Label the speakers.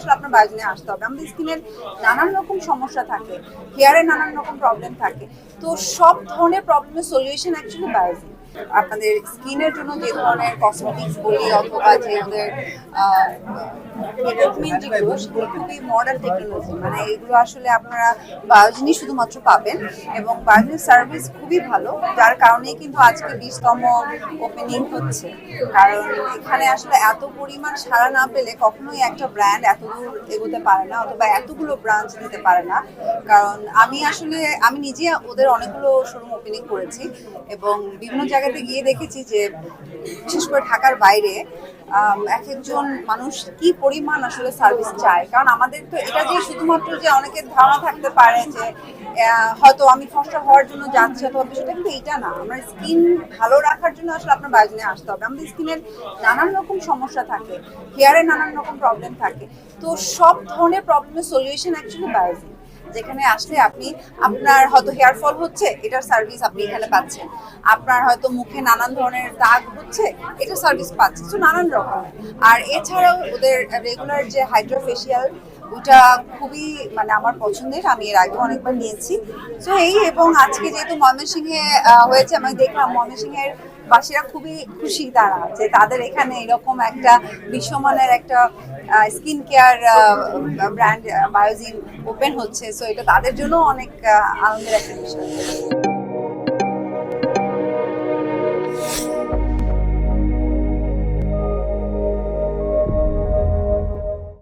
Speaker 1: আসলে আপনার বায়োজনে আসতে হবে। আমাদের স্কিনের নানান রকম সমস্যা থাকে, হেয়ারে নানান রকম প্রবলেম থাকে, তো সব ধরনের প্রবলেমের সলিউশন অ্যাকচুয়ালি বায়োজিন। আপনাদের স্কিনের জন্য যে ধরনের কসমেটিক্স বলি অথবা যে ওদের ট্রিটমেন্ট যেগুলো সেগুলো খুবই মডার্ন টেকনোলজি, মানে এগুলো আসলে আপনারা বায়োজিনই শুধুমাত্র পাবেন এবং বায়োজিনের সার্ভিস খুবই ভালো, যার কারণেই কিন্তু আজকে 20তম ওপেনিং হচ্ছে। কারণ এখানে আসলে এত পরিমাণ সাড়া না পেলে কখনোই একটা ব্র্যান্ড এত দূর এগোতে পারে না অথবা এতগুলো ব্রাঞ্চ দিতে পারে না। কারণ আমি নিজে ওদের অনেকগুলো শোরুম ওপেনিং করেছি এবং বিভিন্ন জায়গাতে গিয়ে দেখেছি যে বিশেষ করে ঢাকার বাইরে এক একজন মানুষ কি পরিমাণ আসলে সার্ভিস চায়। কারণ আমাদের তো এটা যে শুধুমাত্র যে অনেকের ধারণা থাকতে পারে যে হয়তো আমি ফর্সা হওয়ার জন্য যাচ্ছি অথবা বিষয়টা কিন্তু এটা না। আমার স্কিন ভালো রাখার জন্য আসলে আপনার বায়োজনে আসতে হবে। আমাদের স্কিনের নানান রকম সমস্যা থাকে, হেয়ারে নানান রকম প্রবলেম থাকে, তো সব ধরনের প্রবলেমের সলিউশন অ্যাকচুয়ালি বায়োজিন। যেখানে আসলে আপনার হয়তো হেয়ার ফল হচ্ছে, এটার সার্ভিস আপনি এখানে পাচ্ছেন। আপনার হয়তো মুখে নানান ধরনের দাগ হচ্ছে, এটার সার্ভিস পাচ্ছেন, তো নানান রকম। আর এছাড়াও ওদের রেগুলার যে হাইড্রা ফেশিয়াল, ওটা খুবই মানে আমার পছন্দের, আমি এর আগে অনেকবার নিয়েছি। তো এবং আজকে যেহেতু ময়মনসিংহে হয়েছে, আমি দেখলাম ময়মনসিংহের বাসীরা খুবই খুশি, তারা যে তাদের এখানে এরকম একটা বিশ্বমানের একটা skin care brand Biogen open হচ্ছে। সো এটা তাদের জন্য অনেক আনন্দের একটা বিষয়।